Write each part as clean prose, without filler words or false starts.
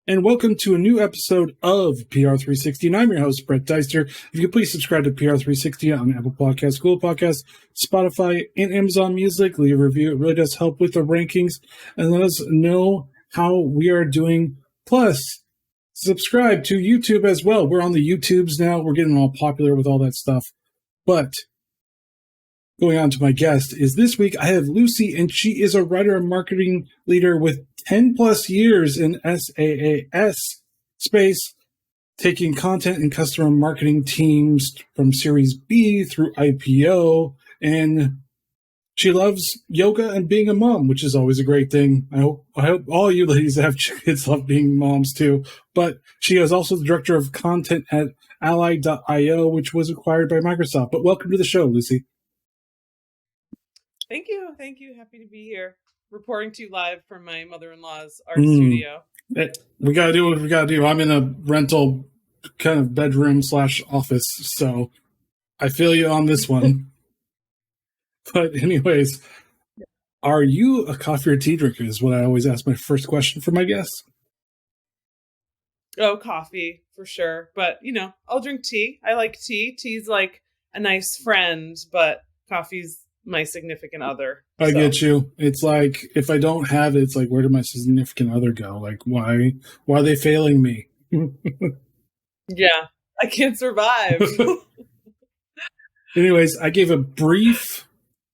and welcome to a new episode of PR360. And I'm your host, Brett Deister. If you could please subscribe to PR360 on Apple Podcasts, Google Podcasts, Spotify, and Amazon Music. Leave a review. It really does help with the rankings and let us know how we are doing. Plus, subscribe to YouTube as well. We're on the YouTubes now. We're getting all popular with all that stuff. But going on to my guest is this week I have Lucy, and she is a writer and marketing leader with 10 plus years in SaaS space, taking content and customer marketing teams from Series B through IPO. And she loves yoga and being a mom, which is always a great thing. I hope all you ladies that have kids love being moms too. But she is also the director of content at Ally.io, which was acquired by Microsoft. But welcome to the show, Lucy. Thank you. Happy to be here, reporting to you live from my mother-in-law's art studio. We got to do what we got to do. I'm in a rental kind of bedroom / office, so I feel you on this one. But anyways, are you a coffee or tea drinker is what I always ask my first question for my guests. Oh, coffee for sure. But, I'll drink tea. I like tea. Tea's like a nice friend, but coffee's my significant other. I get you. It's like, if I don't have it, it's like, where did my significant other go? Like, why are they failing me? Yeah, I can't survive. Anyways, I gave a brief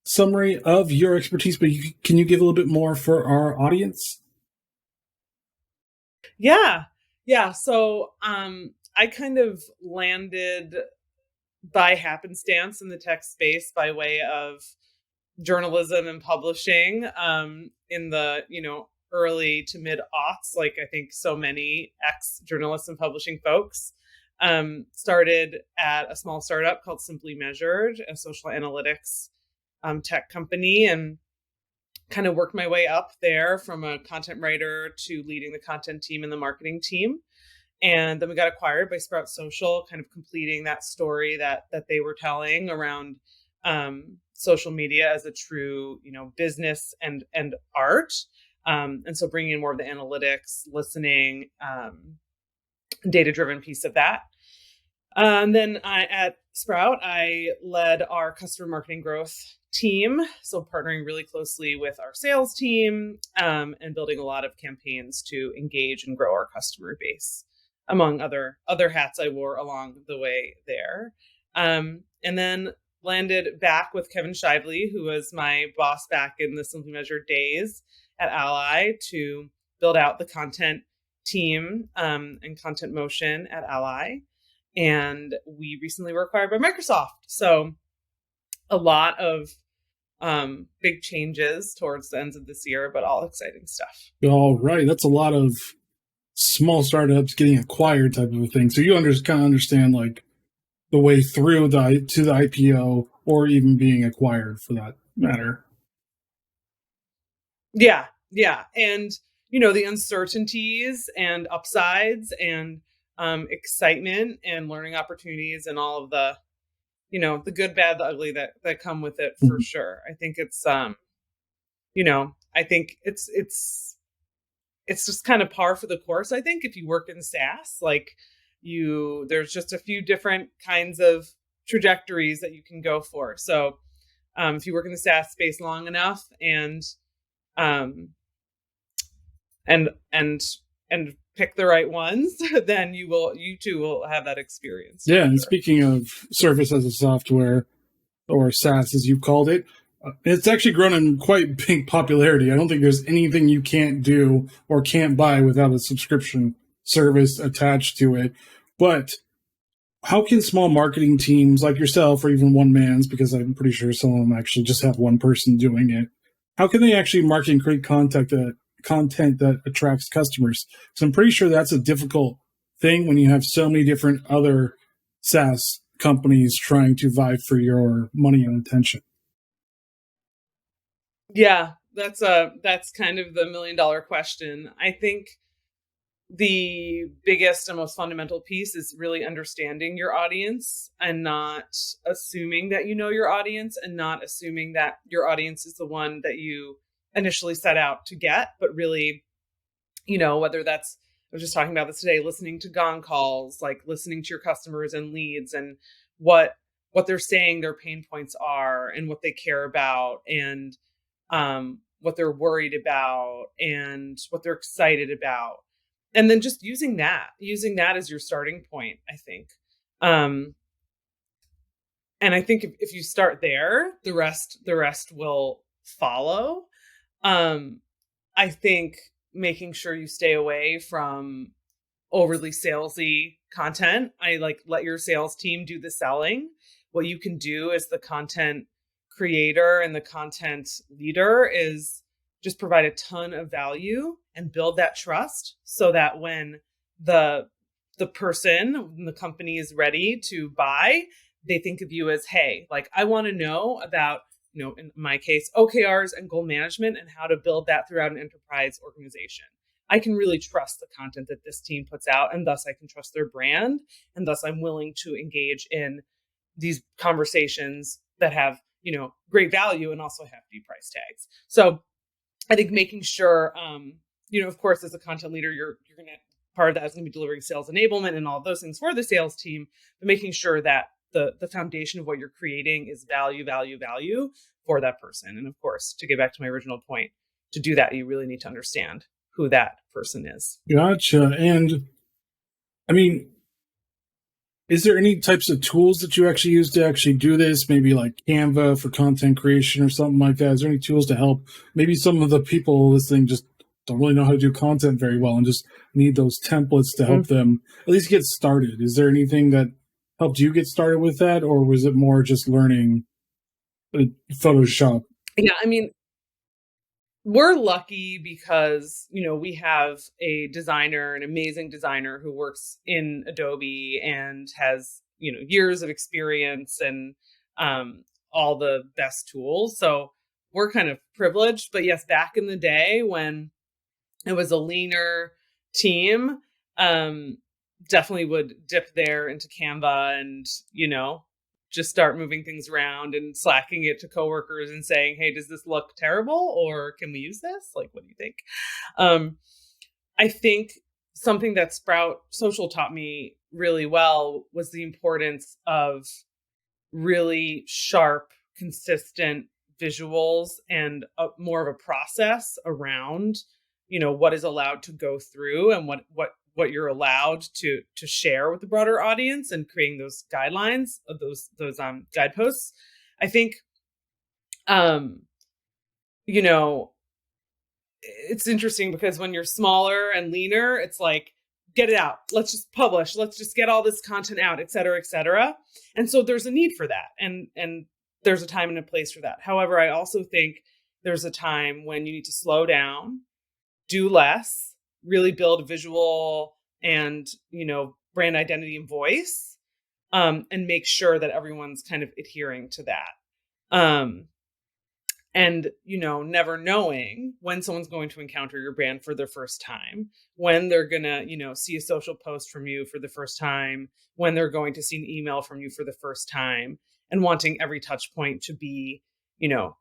summary of your expertise, but can you give a little bit more for our audience? Yeah. So, I kind of landed by happenstance in the tech space by way of journalism and publishing in the early to mid aughts, like I think so many ex-journalists and publishing folks. Started at a small startup called Simply Measured, a social analytics tech company, and kind of worked my way up there from a content writer to leading the content team and the marketing team. And then we got acquired by Sprout Social, kind of completing that story that they were telling around social media as a true, business and art. And so bringing in more of the analytics, listening, data-driven piece of that. And then at Sprout, I led our customer marketing growth team. So partnering really closely with our sales team and building a lot of campaigns to engage and grow our customer base, among other hats I wore along the way there. And then landed back with Kevin Shively, who was my boss back in the Simply Measured days at Ally, to build out the content team and content motion at Ally. And we recently were acquired by Microsoft. So a lot of big changes towards the ends of this year, but all exciting stuff. All right. That's a lot of small startups getting acquired type of a thing. So you kind of understand like the way through to the IPO or even being acquired for that matter. Yeah. And, the uncertainties and upsides and excitement and learning opportunities and all of the, the good, bad, the ugly that come with it for sure. I think it's, I think it's just kind of par for the course. I think if you work in SaaS, there's just a few different kinds of trajectories that you can go for. So if you work in the SaaS space long enough and pick the right ones, then you too will have that experience. Yeah. And speaking of service as a software, or SaaS as you called it, it's actually grown in quite big popularity. I don't think there's anything you can't do or can't buy without a subscription service attached to it. But how can small marketing teams like yourself, or even one man's, because I'm pretty sure some of them actually just have one person doing it, how can they actually market and create content that attracts customers? Because I'm pretty sure that's a difficult thing when you have so many different other SaaS companies trying to vie for your money and attention. Yeah, that's kind of the $1 million question. I think the biggest and most fundamental piece is really understanding your audience and not assuming that you know your audience and not assuming that your audience is the one that you initially set out to get, but really, whether that's was just talking about this today, listening to gong calls, like listening to your customers and leads and what they're saying their pain points are and what they care about and what they're worried about and what they're excited about. And then just using that as your starting point, I think. And I think if you start there, the rest will follow. I think making sure you stay away from overly salesy content. I let your sales team do the selling. What you can do as the content creator and the content leader is just provide a ton of value and build that trust so that when the person, when the company is ready to buy, they think of you as, hey, like, I want to know about, in my case, OKRs and goal management and how to build that throughout an enterprise organization. I can really trust the content that this team puts out, and thus I can trust their brand, and thus I'm willing to engage in these conversations that have, great value and also have deep price tags. So I think making sure, of course, as a content leader, you're going to, part of that is going to be delivering sales enablement and all of those things for the sales team, but making sure that the foundation of what you're creating is value for that person. And of course, to get back to my original point, to do that, you really need to understand who that person is. Gotcha. And I mean, is there any types of tools that you actually use to actually do this? Maybe like Canva for content creation or something like that. Is there any tools to help? Maybe some of the people listening just don't really know how to do content very well and just need those templates to help them at least get started. Is there anything that helped you get started with that, or was it more just learning Photoshop? Yeah, I mean, we're lucky because, we have a designer, an amazing designer who works in Adobe and has, years of experience and all the best tools. So we're kind of privileged. But yes, back in the day when it was a leaner team, definitely would dip there into Canva and, just start moving things around and slacking it to coworkers and saying, hey, does this look terrible? Or can we use this? Like, what do you think? I think something that Sprout Social taught me really well was the importance of really sharp, consistent visuals and more of a process around, what is allowed to go through and what you're allowed to share with the broader audience and creating those guidelines of those guideposts. I think, it's interesting because when you're smaller and leaner, it's like, get it out. Let's just publish. Let's just get all this content out, et cetera, et cetera. And so there's a need for that. And there's a time and a place for that. However, I also think there's a time when you need to slow down, do less, really build a visual and, brand identity and voice, and make sure that everyone's kind of adhering to that. And, never knowing when someone's going to encounter your brand for the first time, when they're going to, see a social post from you for the first time, when they're going to see an email from you for the first time, and wanting every touch point to be,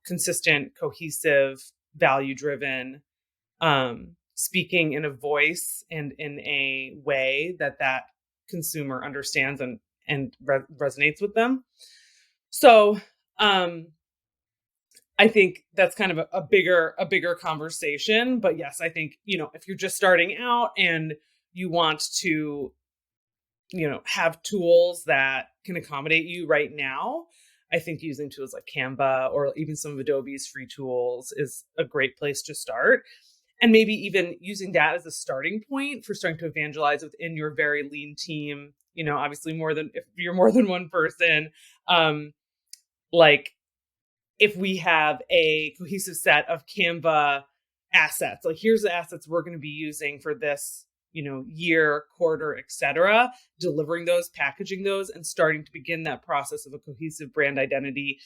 consistent, cohesive, value-driven, speaking in a voice and in a way that consumer understands and resonates with them. So, I think that's kind of a bigger conversation, but yes, I think, if you're just starting out and you want to, have tools that can accommodate you right now, I think using tools like Canva or even some of Adobe's free tools is a great place to start. And maybe even using that as a starting point for starting to evangelize within your very lean team, obviously if you're more than one person, like if we have a cohesive set of Canva assets, like here's the assets we're going to be using for this, year, quarter, et cetera, delivering those, packaging those, and starting to begin that process of a cohesive brand identity,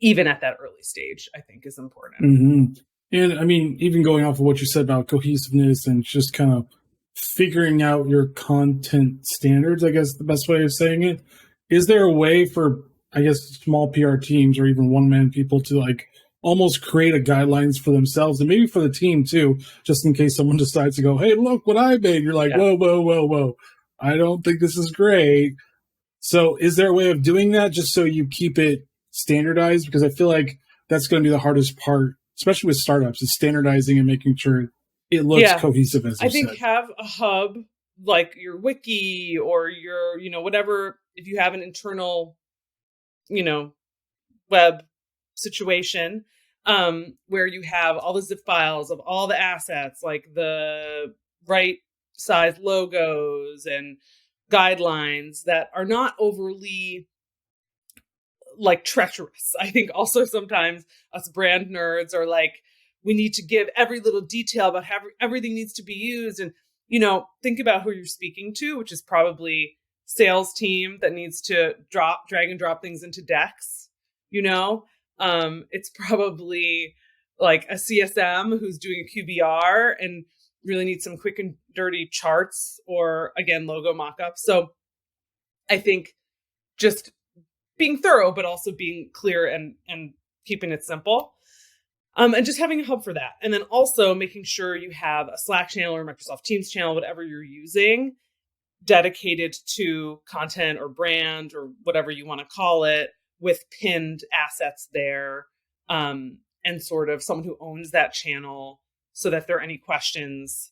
even at that early stage, I think is important. Mm-hmm. And I mean, even going off of what you said about cohesiveness and just kind of figuring out your content standards, I guess the best way of saying it, is there a way for, I guess, small PR teams or even one-man people to like almost create a guidelines for themselves and maybe for the team too, just in case someone decides to go, hey, look what I made. You're like, Yeah. whoa, whoa, whoa, whoa. I don't think this is great. So is there a way of doing that just so you keep it standardized? Because I feel like that's going to be the hardest part, especially with startups, is standardizing and making sure it looks Yeah. cohesive, as I you think said. have a hub like your wiki or your, whatever, if you have an internal, web situation, where you have all the zip files of all the assets, like the right size logos and guidelines that are not overly like treacherous. I think also sometimes us brand nerds are like, we need to give every little detail about how everything needs to be used. And, think about who you're speaking to, which is probably sales team that needs to drag and drop things into decks. It's probably like a CSM who's doing a QBR and really needs some quick and dirty charts or, again, logo mockups. So I think just being thorough, but also being clear and keeping it simple. And just having a hub for that. And then also making sure you have a Slack channel or Microsoft Teams channel, whatever you're using, dedicated to content or brand or whatever you want to call it, with pinned assets there, and sort of someone who owns that channel so that if there are any questions,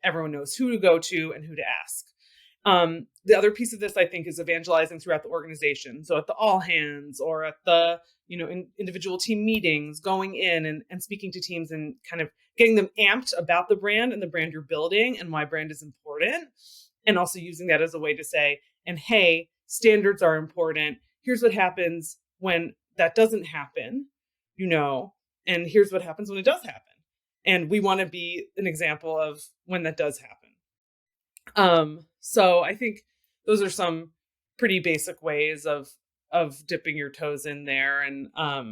everyone knows who to go to and who to ask. The other piece of this, I think, is evangelizing throughout the organization. So at the all hands or at the, individual team meetings, going in and speaking to teams and kind of getting them amped about the brand and the brand you're building and why brand is important. And also using that as a way to say, and hey, standards are important. Here's what happens when that doesn't happen, and here's what happens when it does happen. And we want to be an example of when that does happen. So I think those are some pretty basic ways of dipping your toes in there. And, I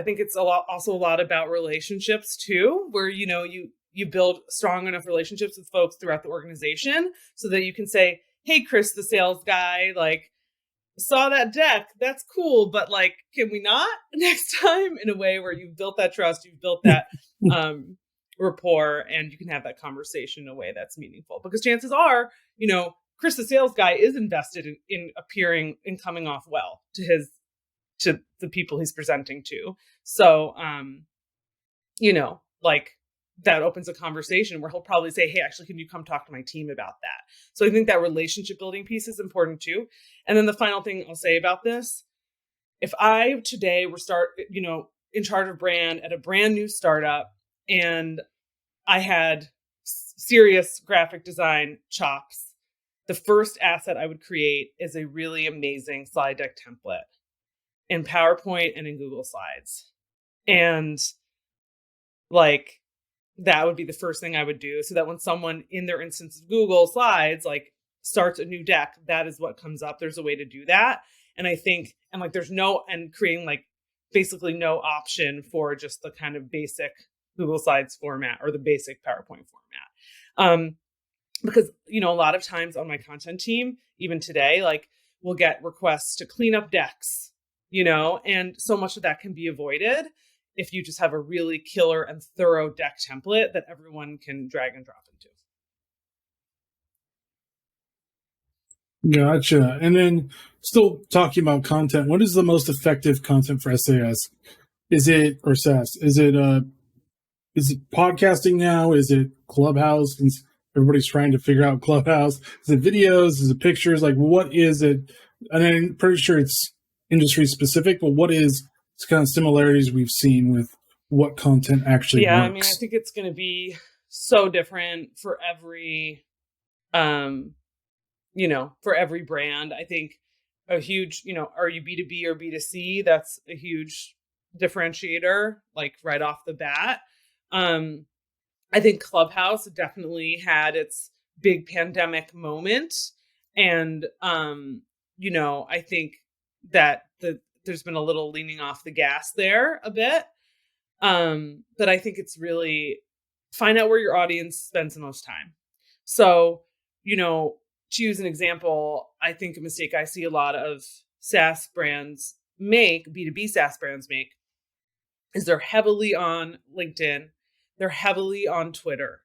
think it's also a lot about relationships too, where, you build strong enough relationships with folks throughout the organization so that you can say, hey, Chris, the sales guy, like, saw that deck. That's cool. But like, can we not next time, in a way where you've built that trust, you've built that, rapport, and you can have that conversation in a way that's meaningful, because chances are, Chris, the sales guy, is invested in appearing and coming off well to the people he's presenting to. So, like, that opens a conversation where he'll probably say, hey, actually, can you come talk to my team about that? So I think that relationship building piece is important too. And then the final thing I'll say about this, if I today were in charge of brand at a brand new startup, and I had serious graphic design chops, the first asset I would create is a really amazing slide deck template in PowerPoint and in Google Slides. And like, that would be the first thing I would do, so that when someone in their instance of Google Slides, like, starts a new deck, that is what comes up. There's a way to do that. And I think, and like, creating like basically no option for just the kind of basic Google Slides format or the basic PowerPoint format. Because, a lot of times on my content team, even today, like, we'll get requests to clean up decks, and so much of that can be avoided if you just have a really killer and thorough deck template that everyone can drag and drop into. Gotcha. And then, still talking about content, what is the most effective content for SAS? Is it, or SaaS? Is it podcasting now? Is it Clubhouse? Since everybody's trying to figure out Clubhouse. Is it videos? Is it pictures? Like, what is it? And I'm pretty sure it's industry specific, but what is kind of similarities we've seen with what content actually works? I mean, I think it's going to be so different for every, for every brand. I think a huge, are you B2B or B2C? That's a huge differentiator, like, right off the bat. I think Clubhouse definitely had its big pandemic moment. And, I think that there's been a little leaning off the gas there a bit. But I think it's really find out where your audience spends the most time. So, to use an example, I think a mistake I see a lot of SaaS brands B2B SaaS brands make, is they're heavily on LinkedIn, they're heavily on Twitter,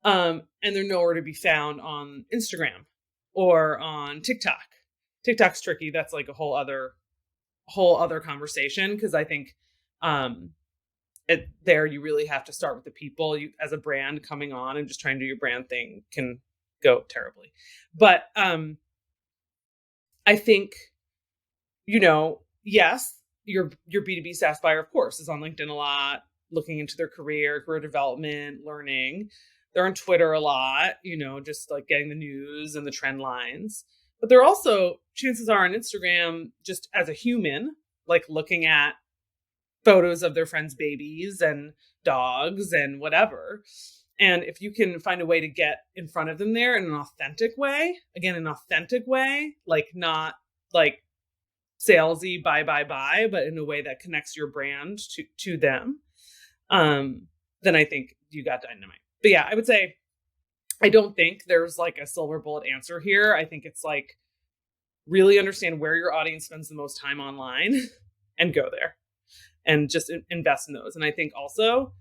and they're nowhere to be found on Instagram or on TikTok. TikTok's tricky. That's like a whole other conversation, because I think there you really have to start with the people. You, as a brand coming on and just trying to do your brand thing, can go terribly. But I think, yes, your B2B SaaS buyer, of course, is on LinkedIn a lot, looking into their career development, learning. They're on Twitter a lot, just like getting the news and the trend lines. But they're also, chances are, on Instagram, just as a human, like looking at photos of their friends' babies and dogs and whatever. And if you can find a way to get in front of them there in an authentic way, like not like salesy, buy, but in a way that connects your brand to them, then I think you got dynamite. But yeah, I would say, I don't think there's like a silver bullet answer here. I think it's like, really understand where your audience spends the most time online and go there and just invest in those. And I think also,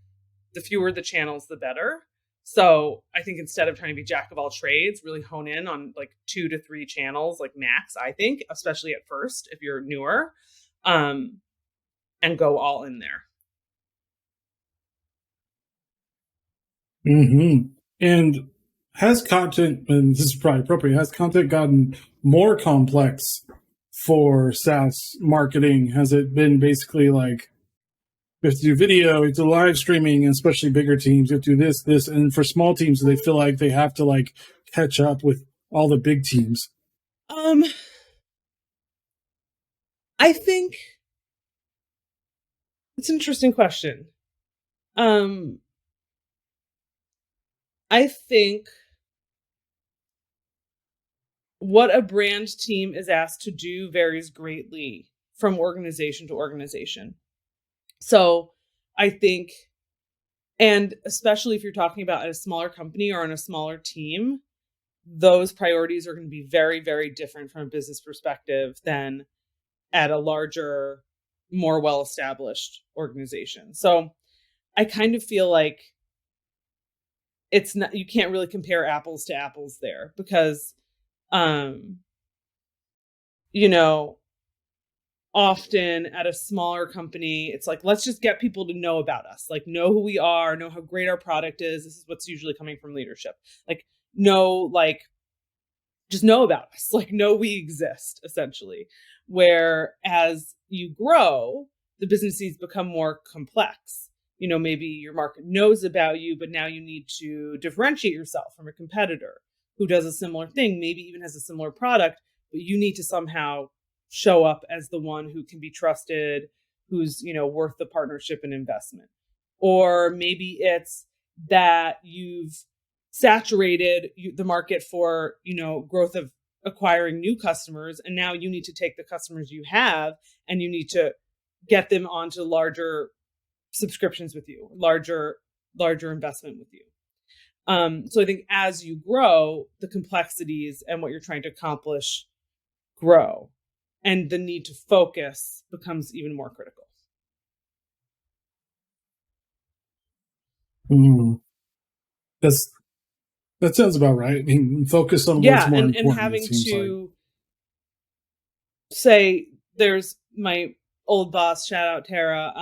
the fewer the channels, the better. So I think instead of trying to be jack of all trades, really hone in on like 2 to 3 channels, like max, I think, especially at first, if you're newer, and go all in there. Mm-hmm. And has content, and this is probably appropriate, has content gotten more complex for SaaS marketing? Has it been basically like, you have to do video, you have to do live streaming, especially bigger teams, you have to do this, and for small teams, they feel like they have to like catch up with all the big teams? I think it's an interesting question. I think what a brand team is asked to do varies greatly from organization to organization. So I think, and especially if you're talking about a smaller company or on a smaller team, those priorities are going to be very, very different from a business perspective than at a larger, more well-established organization. So I kind of feel like it's not, you can't really compare apples to apples there, because often at a smaller company, it's like, let's just get people to know about us, like know who we are, know how great our product is. This is what's usually coming from leadership. Just know about us, like know we exist, essentially. Whereas you grow, the businesses become more complex. Maybe your market knows about you, but now you need to differentiate yourself from a competitor who does a similar thing, maybe even has a similar product, but you need to somehow show up as the one who can be trusted, who's, worth the partnership and investment. Or maybe it's that you've saturated the market for, growth of acquiring new customers. And now you need to take the customers you have and you need to get them onto larger subscriptions with you, larger investment with you. So I think as you grow, the complexities and what you're trying to accomplish grow, and the need to focus becomes even more critical. That sounds about right. I mean, focus on what's more important. And having to say, there's my old boss, shout out Tara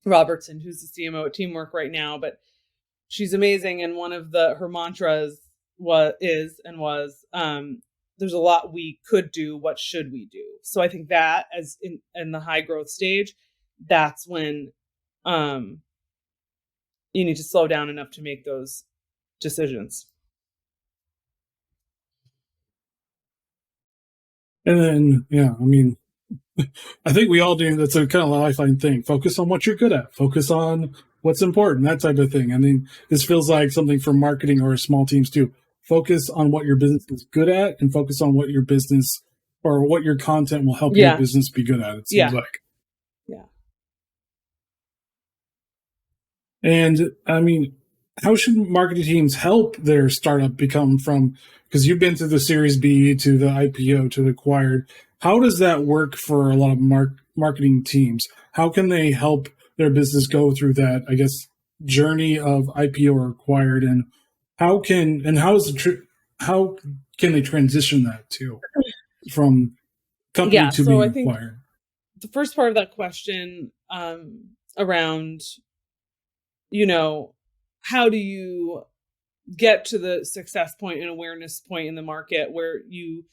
Robertson, who's the CMO at Teamwork right now, but she's amazing. And one of her mantras was, there's a lot we could do. What should we do? So I think that as in the high growth stage, that's when you need to slow down enough to make those decisions. And then, yeah, I mean, I think we all do. That's a kind of lifeline thing. Focus on what you're good at. Focus on what's important, that type of thing. I mean, this feels like something for marketing or small teams too. Focus on what your business is good at and focus on what your business or what your content will help your business be good at, it seems like. Yeah. And I mean, how should marketing teams help their startup become from, because you've been through the Series B to the IPO to the acquired, how does that work for a lot of marketing teams? How can they help their business go through that, I guess, journey of IPO or acquired, and how can they transition that to from company to So I being think acquired? the first part of that question, around, how do you get to the success point and awareness point in the market where you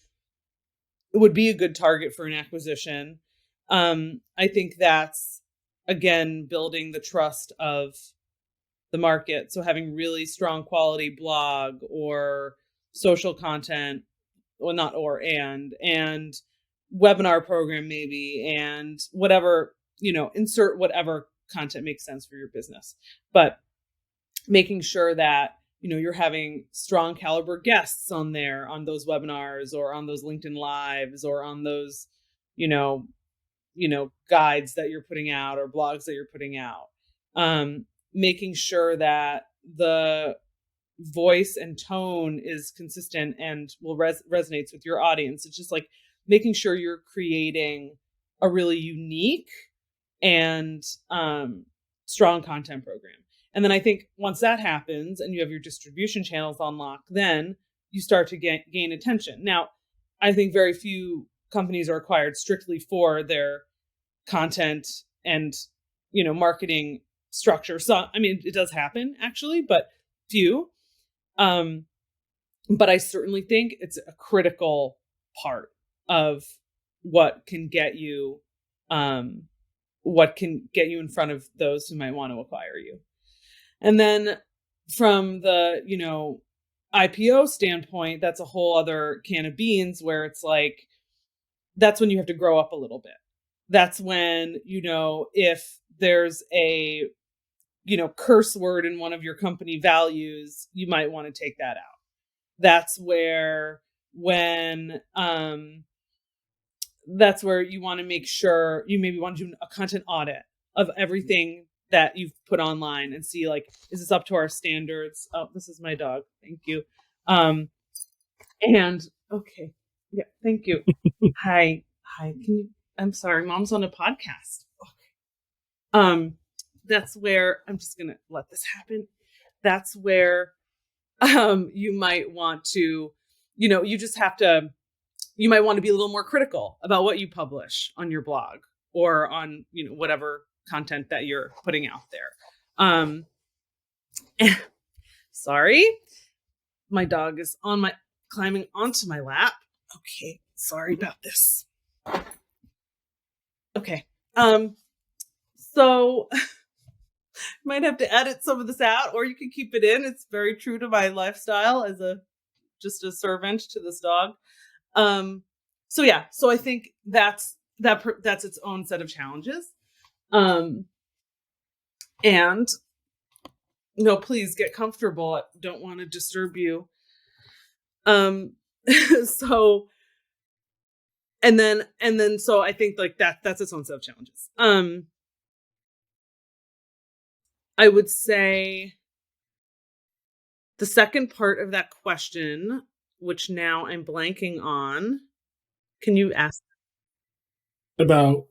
would be a good target for an acquisition? I think that's, again, building the trust of the market. So having really strong quality blog or social content, well, not and webinar program maybe, and whatever, insert whatever content makes sense for your business. But making sure that, you're having strong caliber guests on there, on those webinars or on those LinkedIn lives or on those, you know, guides that you're putting out or blogs that you're putting out. Making sure that the voice and tone is consistent and will resonates with your audience. It's just like making sure you're creating a really unique and strong content program. And then I think once that happens and you have your distribution channels unlocked, then you start to gain attention. Now, I think very few companies are acquired strictly for their content and, marketing structure. So, I mean, it does happen actually, but few. But I certainly think it's a critical part of what can get you in front of those who might want to acquire you. And then from the, IPO standpoint, that's a whole other can of beans where it's like, that's when you have to grow up a little bit. That's when, if there's a, curse word in one of your company values, you might want to take that out. That's where that's where you want to make sure you maybe want to do a content audit of everything that you've put online and see, like, is this up to our standards? Oh, this is my dog. Thank you. And okay. Yeah. Thank you. Hi. I'm sorry. Mom's on a podcast. Okay. That's where I'm just going to let this happen. That's where, you might want to, you might want to be a little more critical about what you publish on your blog or on, whatever content that you're putting out there. Sorry, my dog is climbing onto my lap. Okay. Sorry about this. Okay. So might have to edit some of this out, or you can keep it in. It's very true to my lifestyle as just a servant to this dog. So yeah, so I think that's its own set of challenges. And please get comfortable. I don't want to disturb you. So, and then, so I think like that's its own set of challenges. I would say the second part of that question, which now I'm blanking on, can you ask? About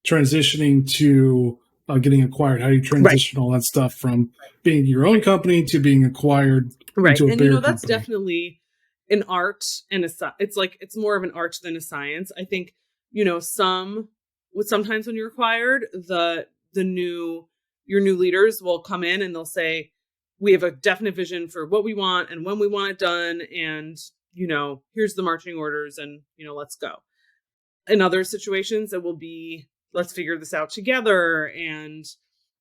transitioning to getting acquired. How do you transition all that stuff from being your own company to being acquired into a bigger that's company? definitely an art and it's more of an art than a science. I think, sometimes when you're acquired, your new leaders will come in and they'll say, we have a definite vision for what we want and when we want it done. And, here's the marching orders and, let's go. In other situations, it will be, let's figure this out together. And,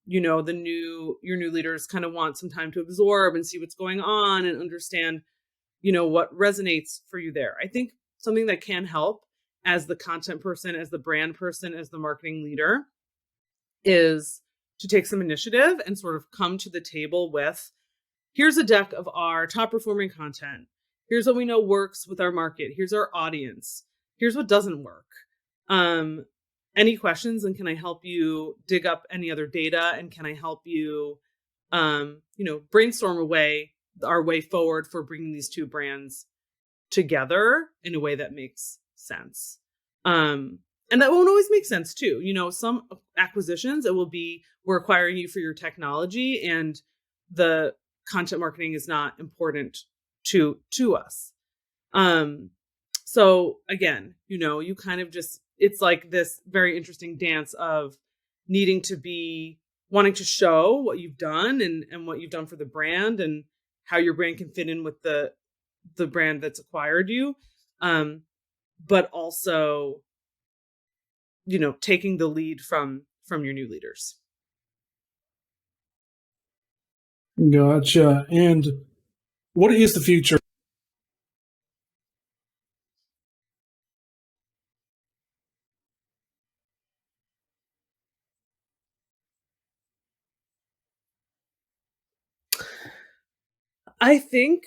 your new leaders kind of want some time to absorb and see what's going on and understand, what resonates for you there. I think something that can help as the content person, as the brand person, as the marketing leader is to take some initiative and sort of come to the table with, here's a deck of our top performing content. Here's what we know works with our market. Here's our audience. Here's what doesn't work. Any questions? And can I help you dig up any other data? And can I help you, brainstorm our way forward for bringing these two brands together in a way that makes sense? And that won't always make sense too. Some acquisitions, it will be, we're acquiring you for your technology, and the content marketing is not important to us. So again, you kind of just, it's like this very interesting dance of wanting to show what you've done and what you've done for the brand, and how your brand can fit in with the brand that's acquired you. But also, taking the lead from your new leaders. Gotcha. And what is the future? I think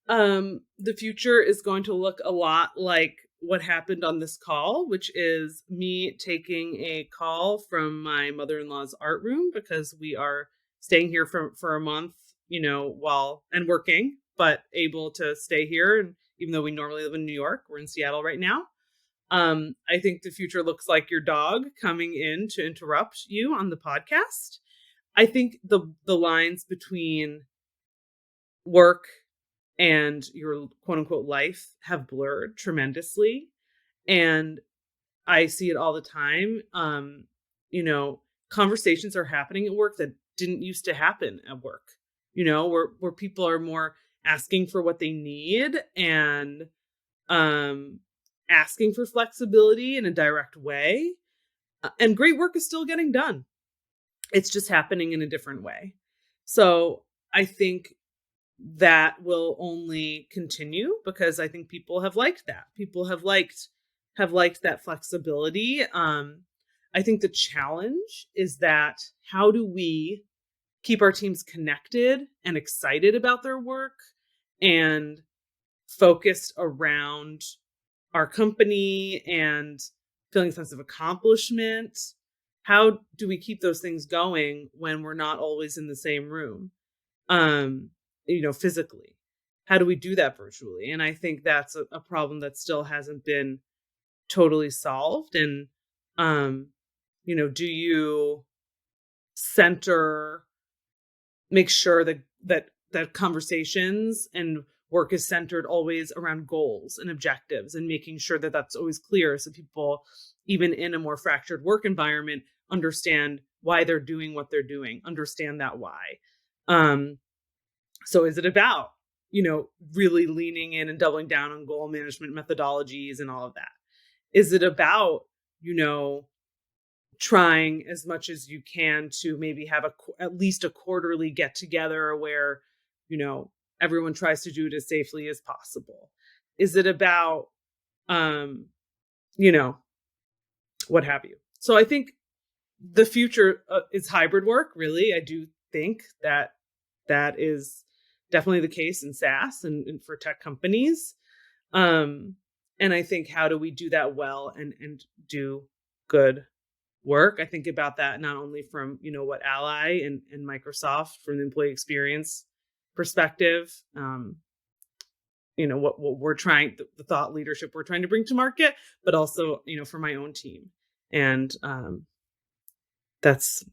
the future is going to look a lot like what happened on this call, which is me taking a call from my mother-in-law's art room, because we are staying here for a month, while and working, but able to stay here. And even though we normally live in New York, we're in Seattle right now. I think the future looks like your dog coming in to interrupt you on the podcast. I think the lines between work and your quote unquote life have blurred tremendously. And I see it all the time. Conversations are happening at work that didn't used to happen at work, where people are more asking for what they need, and asking for flexibility in a direct way. And great work is still getting done. It's just happening in a different way. So I think that will only continue, because I think people have liked that. People have liked that flexibility. I think the challenge is that, how do we keep our teams connected and excited about their work and focused around our company and feeling a sense of accomplishment? How do we keep those things going when we're not always in the same room, physically? How do we do that virtually? And I think that's a problem that still hasn't been totally solved. And, do you make sure that conversations and work is centered always around goals and objectives, and making sure that that's always clear, so people, even in a more fractured work environment, understand why they're doing what they're doing, understand that why. So is it about, really leaning in and doubling down on goal management methodologies and all of that? Is it about, trying as much as you can to maybe have at least a quarterly get together where, everyone tries to do it as safely as possible? Is it about, what have you? So I think the future is hybrid work. Really, I do think that is definitely the case in SaaS and for tech companies. And I think, how do we do that well and do good work? I think about that not only from, what Ally and Microsoft, from the employee experience perspective, what we're trying, the thought leadership we're trying to bring to market, but also, for my own team. And that's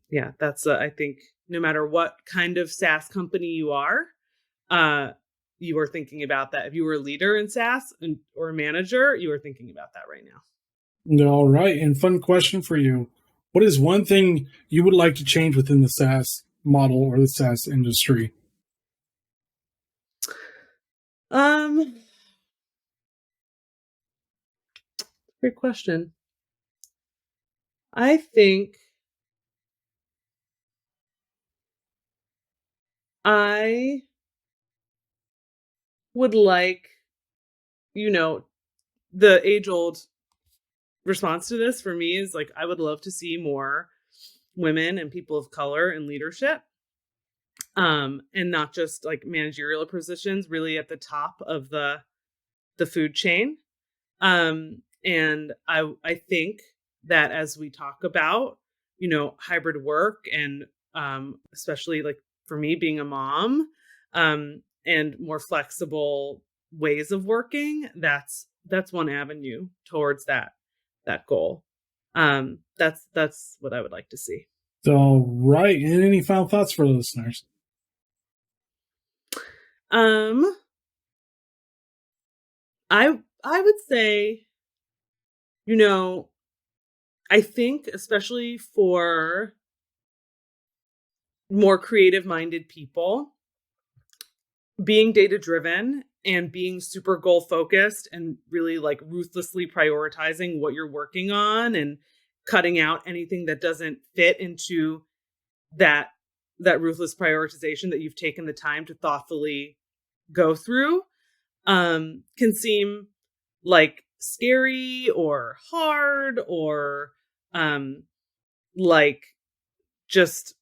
I think, no matter what kind of SaaS company you are thinking about that. If you were a leader in SaaS or a manager, you are thinking about that right now. All right. And fun question for you. What is one thing you would like to change within the SaaS model or the SaaS industry? Great question. I think I would like, the age-old response to this for me is like, I would love to see more women and people of color in leadership, and not just like managerial positions, really at the top of the food chain. And I think that as we talk about, hybrid work, and especially like for me being a mom, and more flexible ways of working, that's one avenue towards that. goal. That's what I would like to see. All right. And any final thoughts for the listeners? I would say, I think especially for more creative minded people, being data driven and being super goal focused and really like ruthlessly prioritizing what you're working on and cutting out anything that doesn't fit into that ruthless prioritization that you've taken the time to thoughtfully go through can seem like scary or hard or like just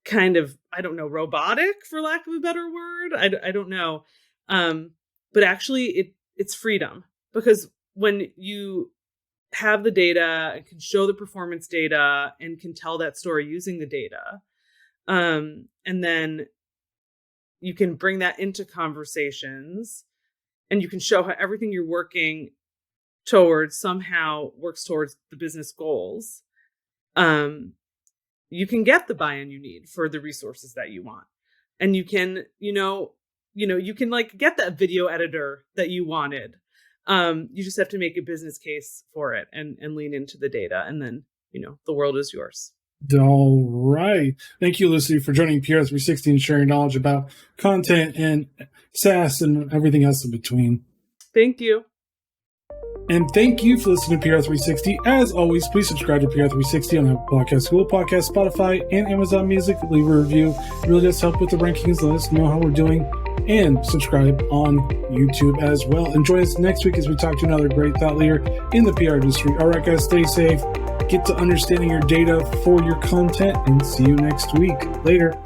kind of, I don't know, robotic, for lack of a better word. I don't know. But actually it's freedom, because when you have the data and can show the performance data and can tell that story using the data, and then you can bring that into conversations and you can show how everything you're working towards somehow works towards the business goals. You can get the buy-in you need for the resources that you want. And you can, you can like get that video editor that you wanted. You just have to make a business case for it and lean into the data. And then, the world is yours. All right. Thank you, Lucy, for joining PR360 and sharing knowledge about content and SaaS and everything else in between. Thank you. And thank you for listening to PR360. As always, please subscribe to PR360 on Apple Podcasts, Google Podcasts, Spotify, and Amazon Music. Leave a review. It really does help with the rankings. Let us know how we're doing. And subscribe on YouTube as well. And join us next week as we talk to another great thought leader in the PR industry. All right, guys, stay safe. Get to understanding your data for your content, and see you next week. Later.